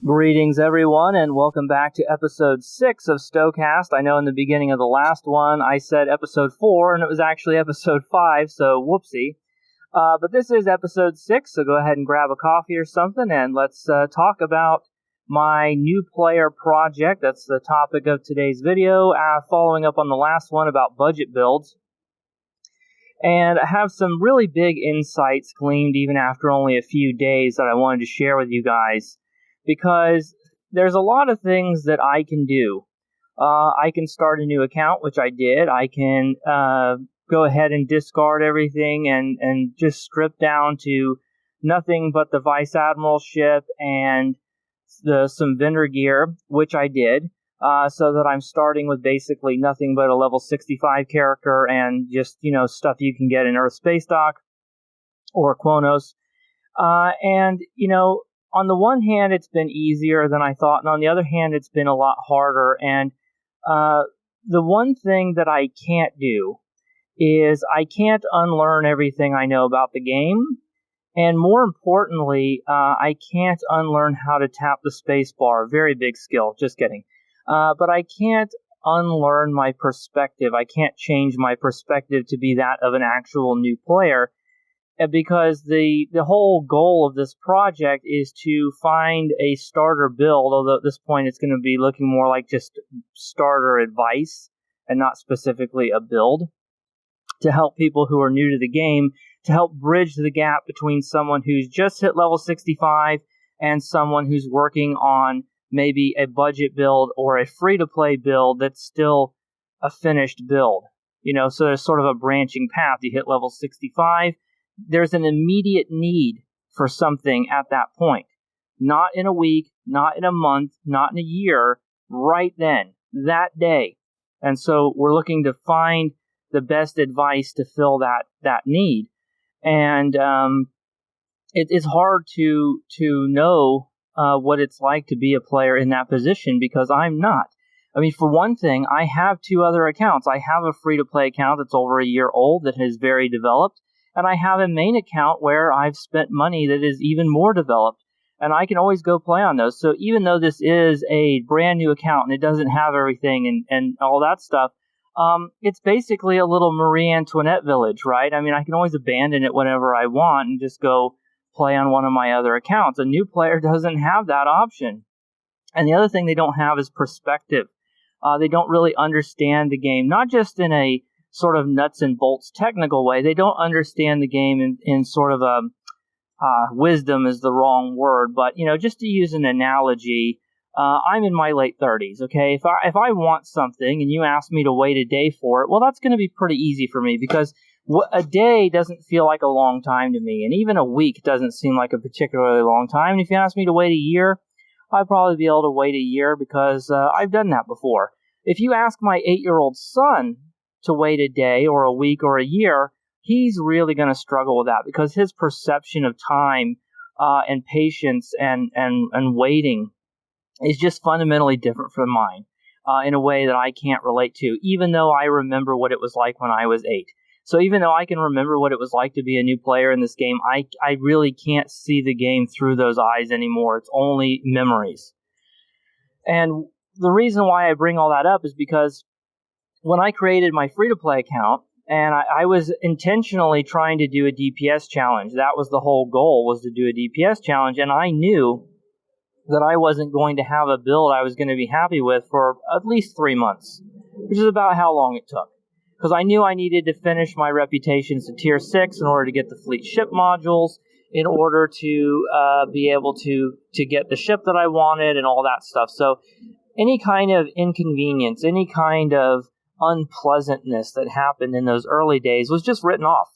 Greetings, everyone, and welcome back to episode 6 of STOCAST. I know in the beginning of the last one I said episode 4, and it was actually episode 5, so whoopsie. But this is episode 6, so go ahead and grab a coffee or something, and let's talk about my new player project. That's the topic of today's video, following up on the last one about budget builds. And I have some really big insights gleaned even after only a few days that I wanted to share with you guys. Because there's a lot of things that I can do. I can start a new account, which I did. I can go ahead and discard everything and just strip down to nothing but the Vice Admiral ship and some vendor gear, which I did, so that I'm starting with basically nothing but a level 65 character and just, stuff you can get in Earth Space Dock or Quonos. On the one hand, it's been easier than I thought, and on the other hand, it's been a lot harder. And the one thing that I can't do is I can't unlearn everything I know about the game, and more importantly, I can't unlearn how to tap the space bar. Very big skill, just kidding. But I can't unlearn my perspective. I can't change my perspective to be that of an actual new player. Because the whole goal of this project is to find a starter build, although at this point it's going to be looking more like just starter advice and not specifically a build, to help people who are new to the game, to help bridge the gap between someone who's just hit level 65 and someone who's working on maybe a budget build or a free-to-play build that's still a finished build. So there's sort of a branching path. You hit level 65, there's an immediate need for something at that point. Not in a week, not in a month, not in a year, right then, that day. And so we're looking to find the best advice to fill that need. And it's hard to know what it's like to be a player in that position because I'm not. I mean, for one thing, I have 2 other accounts. I have a free-to-play account that's over a year old that is very developed. And I have a main account where I've spent money that is even more developed, and I can always go play on those. So even though this is a brand new account and it doesn't have everything and all that stuff, it's basically a little Marie Antoinette village, right? I mean, I can always abandon it whenever I want and just go play on one of my other accounts. A new player doesn't have that option. And the other thing they don't have is perspective. They don't really understand the game, not just in a sort of nuts and bolts technical way. They don't understand the game in sort of a wisdom is the wrong word, but just to use an analogy, I'm in my late 30s. Okay, if I want something and you ask me to wait a day for it, well, that's going to be pretty easy for me because a day doesn't feel like a long time to me, and even a week doesn't seem like a particularly long time. And if you ask me to wait a year, I'd probably be able to wait a year because I've done that before. If you ask my 8-year-old son to wait a day or a week or a year, he's really going to struggle with that because his perception of time and patience and waiting is just fundamentally different from mine in a way that I can't relate to, even though I remember what it was like when I was 8. So even though I can remember what it was like to be a new player in this game, I really can't see the game through those eyes anymore. It's only memories. And the reason why I bring all that up is because when I created my free-to-play account, and I was intentionally trying to do a DPS challenge. That was the whole goal, was to do a DPS challenge, and I knew that I wasn't going to have a build I was going to be happy with for at least 3 months, which is about how long it took. Because I knew I needed to finish my reputations to Tier 6 in order to get the fleet ship modules, in order to be able to get the ship that I wanted and all that stuff. So any kind of inconvenience, any kind of unpleasantness that happened in those early days was just written off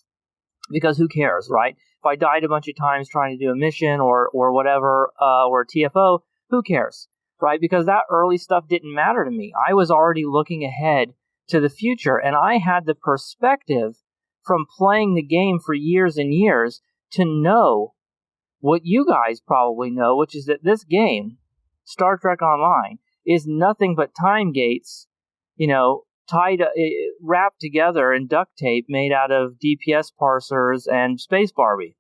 because who cares, right? If I died a bunch of times trying to do a mission or whatever, or a TFO, who cares, right? Because that early stuff didn't matter to me. I was already looking ahead to the future, and I had the perspective from playing the game for years and years to know what you guys probably know, which is that this game, Star Trek Online, is nothing but time gates, wrapped together in duct tape made out of DPS parsers and Space Barbie.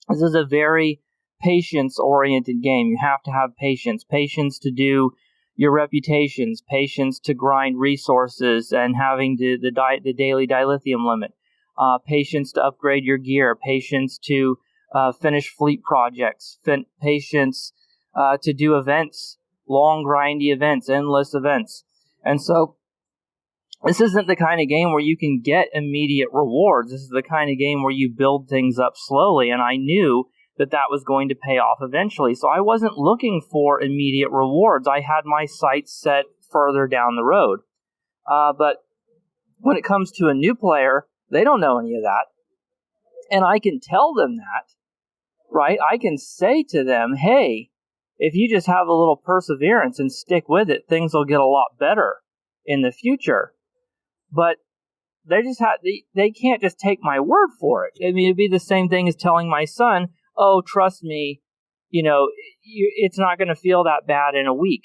This is a very patience-oriented game. You have to have patience. Patience to do your reputations, patience to grind resources and having the daily dilithium limit, patience to upgrade your gear, patience to finish fleet projects, patience to do events, long grindy events, endless events. And so this isn't the kind of game where you can get immediate rewards. This is the kind of game where you build things up slowly, and I knew that was going to pay off eventually. So I wasn't looking for immediate rewards. I had my sights set further down the road. But when it comes to a new player, they don't know any of that. And I can tell them that, right? I can say to them, hey, if you just have a little perseverance and stick with it, things will get a lot better in the future. But they can't just take my word for it. I mean, it'd be the same thing as telling my son, oh, trust me, it's not going to feel that bad in a week.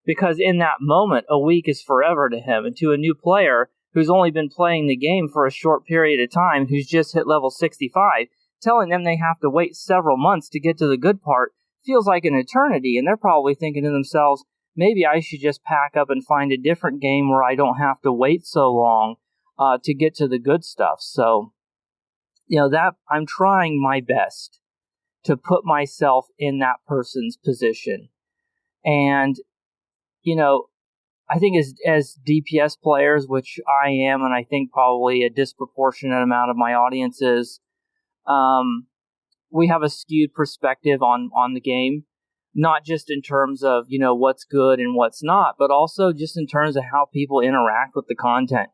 Because in that moment, a week is forever to him. And to a new player who's only been playing the game for a short period of time, who's just hit level 65, telling them they have to wait several months to get to the good part feels like an eternity. And they're probably thinking to themselves, maybe I should just pack up and find a different game where I don't have to wait so long to get to the good stuff. So, that I'm trying my best to put myself in that person's position. And, I think as DPS players, which I am, and I think probably a disproportionate amount of my audience is, we have a skewed perspective on the game, not just in terms of, what's good and what's not, but also just in terms of how people interact with the content.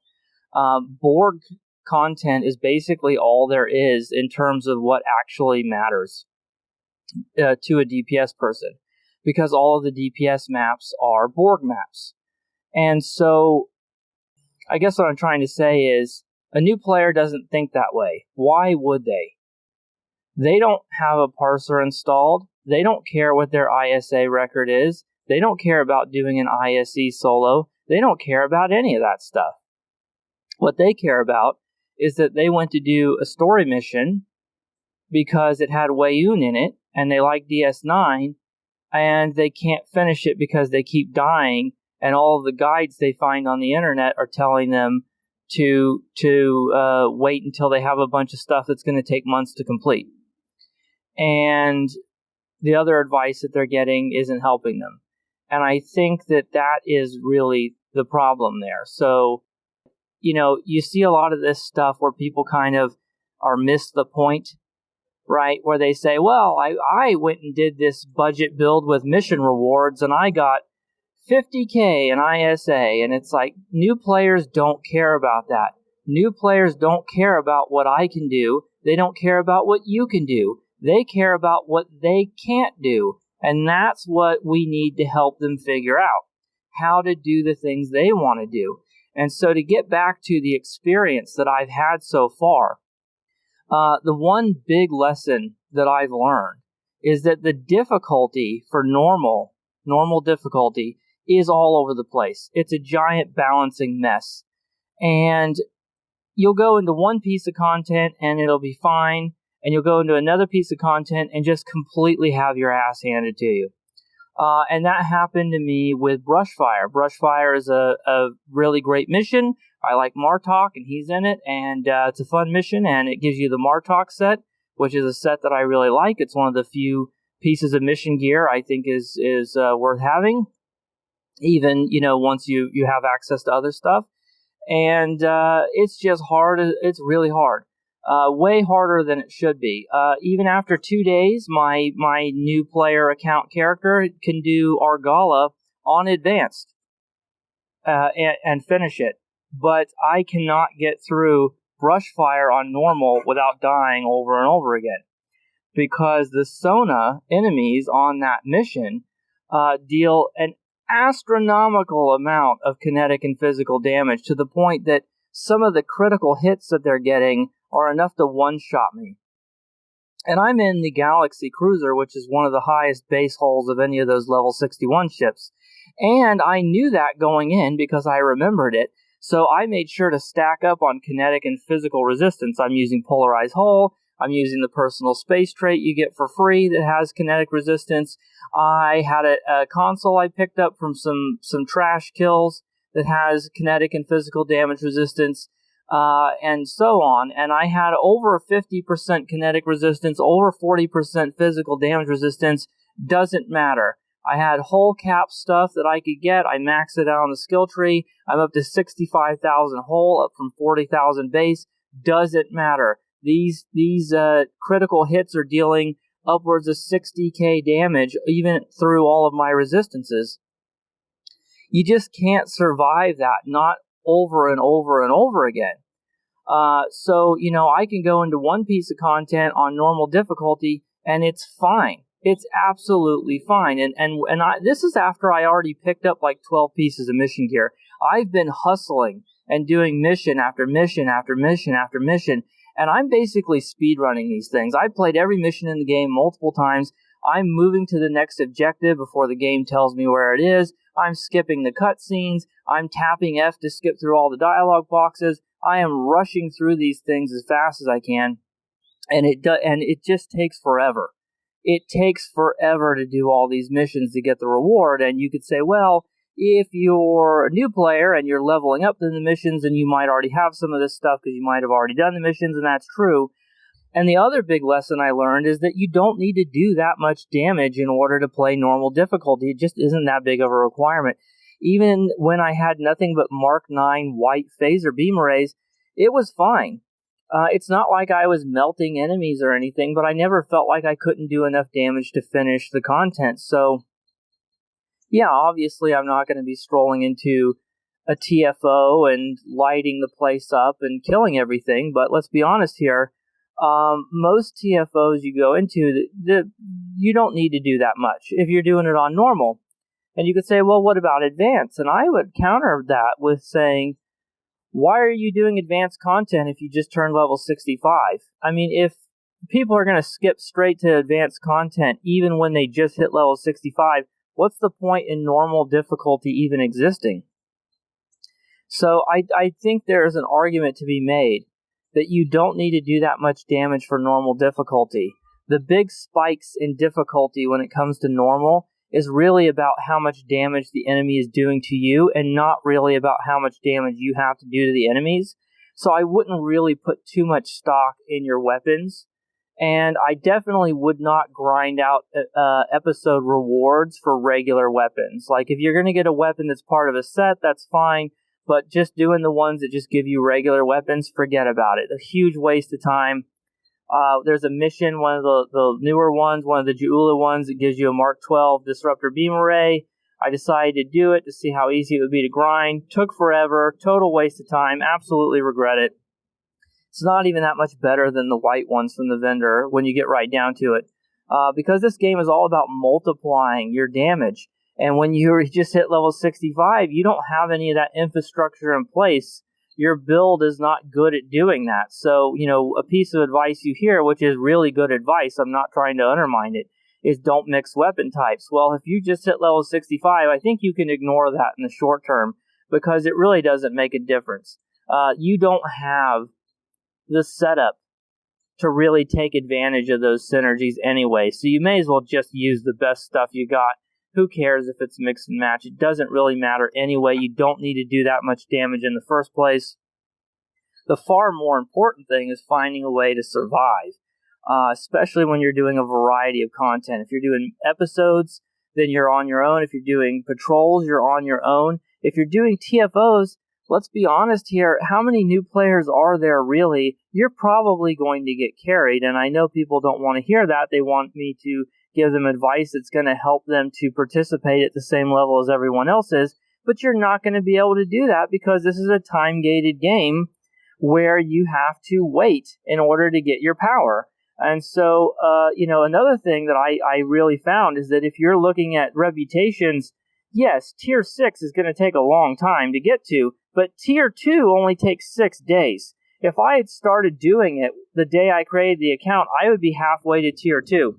Board content is basically all there is in terms of what actually matters to a DPS person, because all of the DPS maps are Borg maps. And so I guess what I'm trying to say is a new player doesn't think that way. Why would they? They don't have a parser installed. They don't care what their ISA record is. They don't care about doing an ISE solo. They don't care about any of that stuff. What they care about is that they went to do a story mission because it had Wayun in it, and they like DS9, and they can't finish it because they keep dying, and all of the guides they find on the internet are telling them to wait until they have a bunch of stuff that's going to take months to complete. And the other advice that they're getting isn't helping them. And I think that is really the problem there. So, you see a lot of this stuff where people kind of are missed the point, right? Where they say, well, I went and did this budget build with mission rewards and I got 50K in ISA. And it's like, new players don't care about that. New players don't care about what I can do. They don't care about what you can do. They care about what they can't do. And that's what we need to help them figure out, how to do the things they want to do. And so to get back to the experience that I've had so far, the one big lesson that I've learned is that the difficulty for normal difficulty is all over the place. It's a giant balancing mess. And you'll go into one piece of content and it'll be fine. And you'll go into another piece of content and just completely have your ass handed to you. And that happened to me with Brushfire. Brushfire is a really great mission. I like Martok, and he's in it, and it's a fun mission, and it gives you the Martok set, which is a set that I really like. It's one of the few pieces of mission gear I think is worth having, even, once you have access to other stuff. And it's just hard. It's really hard. Way harder than it should be. Even after 2 days, my new player account character can do Argala on advanced and finish it. But I cannot get through Brushfire on normal without dying over and over again, because the Sona enemies on that mission deal an astronomical amount of kinetic and physical damage, to the point that some of the critical hits that they're getting are enough to one-shot me. And I'm in the Galaxy Cruiser, which is one of the highest base hulls of any of those level 61 ships. And I knew that going in because I remembered it. So I made sure to stack up on kinetic and physical resistance. I'm using polarized hull. I'm using the personal space trait you get for free that has kinetic resistance. I had a console I picked up from some trash kills that has kinetic and physical damage resistance, and so on. And I had over 50% kinetic resistance, over 40% physical damage resistance. Doesn't matter. I had whole cap stuff that I could get. I maxed it out on the skill tree. I'm up to 65,000 whole, up from 40,000 base. Doesn't matter. These critical hits are dealing upwards of 60k damage, even through all of my resistances. You just can't survive that, not over and over and over again. So, I can go into one piece of content on normal difficulty, and it's fine. It's absolutely fine. And this is after I already picked up like 12 pieces of mission gear. I've been hustling and doing mission after mission after mission after mission, and I'm basically speedrunning these things. I've played every mission in the game multiple times. I'm moving to the next objective before the game tells me where it is. I'm skipping the cutscenes. I'm tapping F to skip through all the dialogue boxes. I am rushing through these things as fast as I can, and it just takes forever. It takes forever to do all these missions to get the reward, and you could say, well, if you're a new player and you're leveling up in the missions, then you might already have some of this stuff because you might have already done the missions, and that's true. And the other big lesson I learned is that you don't need to do that much damage in order to play normal difficulty. It just isn't that big of a requirement. Even when I had nothing but Mark 9 white phaser beam arrays, it was fine. It's not like I was melting enemies or anything, but I never felt like I couldn't do enough damage to finish the content. So, yeah, obviously I'm not going to be strolling into a TFO and lighting the place up and killing everything, but let's be honest here. Most TFOs you go into, you don't need to do that much if you're doing it on normal. And you could say, well, what about advanced? And I would counter that with saying, why are you doing advanced content if you just turned level 65? I mean, if people are going to skip straight to advanced content even when they just hit level 65, what's the point in normal difficulty even existing? So I think there's an argument to be made that you don't need to do that much damage for normal difficulty. The big spikes in difficulty when it comes to normal is really about how much damage the enemy is doing to you and not really about how much damage you have to do to the enemies. So I wouldn't really put too much stock in your weapons. And I definitely would not grind out episode rewards for regular weapons. Like, if you're going to get a weapon that's part of a set, that's fine. But just doing the ones that just give you regular weapons, forget about it. A huge waste of time. There's a mission, one of the newer ones, one of the Jeula ones, that gives you a Mark 12 Disruptor Beam Array. I decided to do it to see how easy it would be to grind. Took forever. Total waste of time. Absolutely regret it. It's not even that much better than the white ones from the vendor when you get right down to it. Because this game is all about multiplying your damage. And when you just hit level 65, you don't have any of that infrastructure in place. Your build is not good at doing that. So, a piece of advice you hear, which is really good advice, I'm not trying to undermine it, is don't mix weapon types. Well, if you just hit level 65, I think you can ignore that in the short term because it really doesn't make a difference. You don't have the setup to really take advantage of those synergies anyway, so you may as well just use the best stuff you got. Who cares if it's mix and match? It doesn't really matter anyway. You don't need to do that much damage in the first place. The far more important thing is finding a way to survive, especially when you're doing a variety of content. If you're doing episodes, then you're on your own. If you're doing patrols, you're on your own. If you're doing TFOs, let's be honest here, how many new players are there really? You're probably going to get carried, and I know people don't want to hear that. They want me to give them advice that's going to help them to participate at the same level as everyone else is, but you're not going to be able to do that because this is a time-gated game where you have to wait in order to get your power. And so, another thing that I really found is that if you're looking at reputations, yes, Tier 6 is going to take a long time to get to, but Tier 2 only takes 6 days. If I had started doing it the day I created the account, I would be halfway to Tier 2.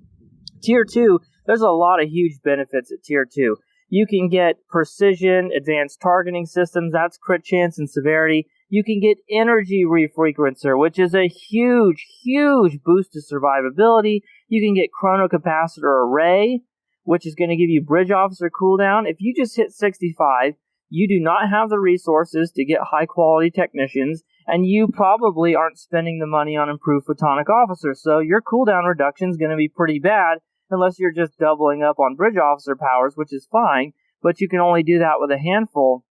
Tier 2, there's a lot of huge benefits at Tier 2. You can get precision, advanced targeting systems, that's crit chance and severity. You can get energy refrequencer, which is a huge, huge boost to survivability. You can get chronocapacitor array, which is going to give you bridge officer cooldown. If you just hit 65, you do not have the resources to get high-quality technicians, and you probably aren't spending the money on improved photonic officers, so your cooldown reduction is going to be pretty bad unless you're just doubling up on bridge officer powers, which is fine, but you can only do that with a handful.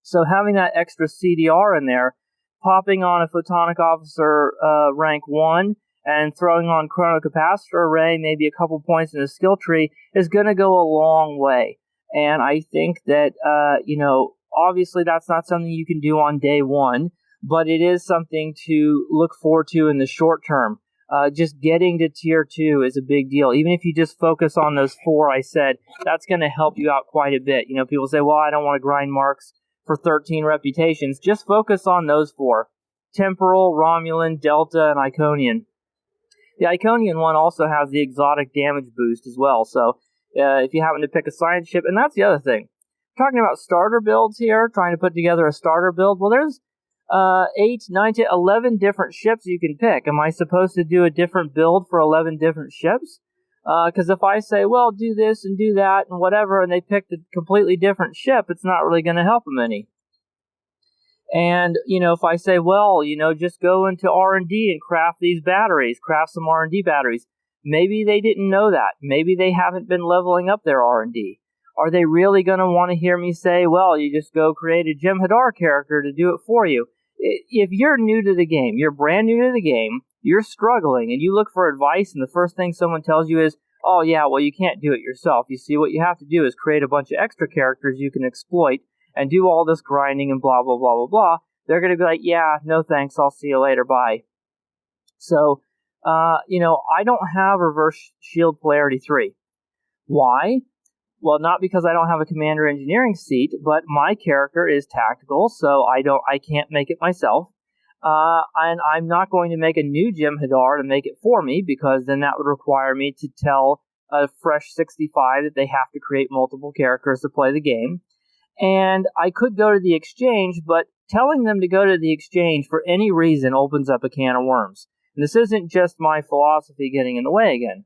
So having that extra CDR in there, popping on a photonic officer rank 1, and throwing on chronocapacitor array, maybe a couple points in the skill tree, is going to go a long way. And I think that, obviously that's not something you can do on day one, but it is something to look forward to in the short term. Just getting to tier 2 is a big deal. Even if you just focus on those 4 I said, that's going to help you out quite a bit. People say, well, I don't want to grind marks for 13 reputations. Just focus on those 4. Temporal, Romulan, Delta, and Iconian. The Iconian one also has the exotic damage boost as well, so if you happen to pick a science ship, and that's the other thing. Talking about starter builds here, trying to put together a starter build, well, there's 8, 9, 10, 11 different ships you can pick. Am I supposed to do a different build for 11 different ships? Because if I say, well, do this and do that and whatever, and they picked a completely different ship, it's not really going to help them any. And, if I say, well, just go into R&D and craft these batteries, craft some R&D batteries, maybe they didn't know that. Maybe they haven't been leveling up their R&D. Are they really going to want to hear me say, well, you just go create a Jim Hadar character to do it for you? If you're new to the game, you're brand new to the game, you're struggling, and you look for advice, and the first thing someone tells you is, oh, yeah, well, you can't do it yourself. You see, what you have to do is create a bunch of extra characters you can exploit and do all this grinding and blah, blah, blah, blah, blah. They're going to be like, yeah, no thanks, I'll see you later, bye. So, I don't have Reverse Shield Polarity 3. Why? Well, not because I don't have a commander engineering seat, but my character is tactical, so I can't make it myself. And I'm not going to make a new Jim Hadar to make it for me, because then that would require me to tell a fresh 65 that they have to create multiple characters to play the game. And I could go to the exchange, but telling them to go to the exchange for any reason opens up a can of worms. And this isn't just my philosophy getting in the way again.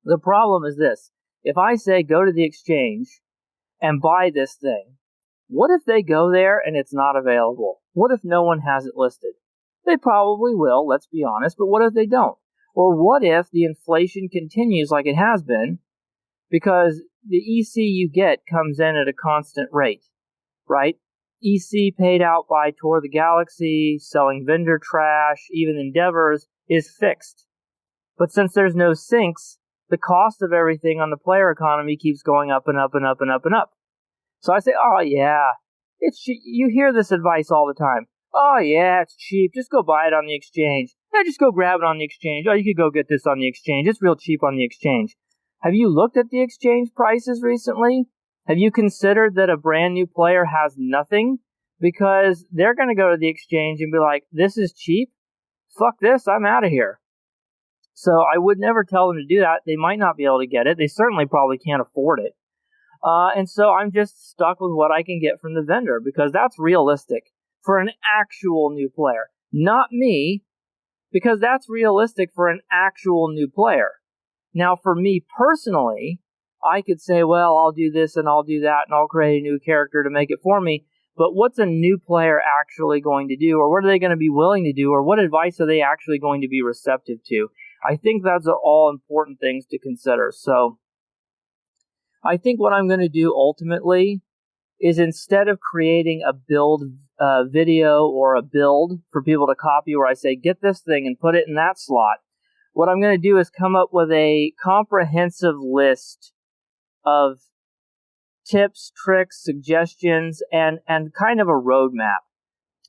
The problem is this. If I say go to the exchange and buy this thing, what if they go there and it's not available? What if no one has it listed? They probably will, let's be honest, but what if they don't? Or what if the inflation continues like it has been, because the EC you get comes in at a constant rate, right? EC paid out by Tour of the Galaxy, selling vendor trash, even Endeavors, is fixed. But since there's no sinks, the cost of everything on the player economy keeps going up and up and up and up and up. So I say, oh yeah, you hear this advice all the time. Oh yeah, it's cheap, just go buy it on the exchange. Yeah, just go grab it on the exchange. Oh, you could go get this on the exchange. It's real cheap on the exchange. Have you looked at the exchange prices recently? Have you considered that a brand new player has nothing? Because they're going to go to the exchange and be like, this is cheap? Fuck this, I'm out of here. So I would never tell them to do that. They might not be able to get it. They certainly probably can't afford it. And so I'm just stuck with what I can get from the vendor, because that's realistic for an actual new player. Not me, because that's realistic for an actual new player. Now, for me personally, I could say, well, I'll do this and I'll do that and I'll create a new character to make it for me. But what's a new player actually going to do? Or what are they going to be willing to do? Or what advice are they actually going to be receptive to? I think those are all important things to consider. So I think what I'm going to do ultimately is, instead of creating a build video or a build for people to copy where I say, get this thing and put it in that slot, what I'm going to do is come up with a comprehensive list of tips, tricks, suggestions, and kind of a roadmap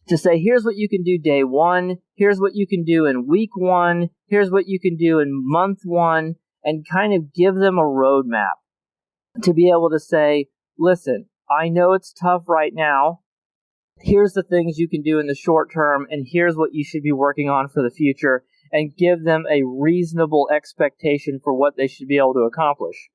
to say, here's what you can do day 1, here's what you can do in week 1, here's what you can do in month 1, and kind of give them a roadmap to be able to say, listen, I know it's tough right now. Here's the things you can do in the short term, and here's what you should be working on for the future, and give them a reasonable expectation for what they should be able to accomplish.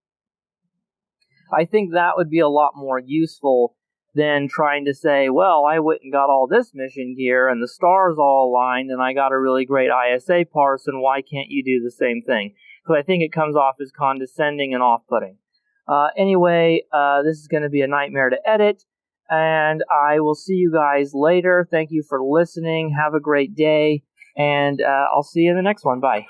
I think that would be a lot more useful than trying to say, well, I went and got all this mission gear and the stars all aligned and I got a really great ISA parse, and why can't you do the same thing? Because I think it comes off as condescending and off-putting. Anyway, this is going to be a nightmare to edit, and I will see you guys later. Thank you for listening. Have a great day, and I'll see you in the next one. Bye.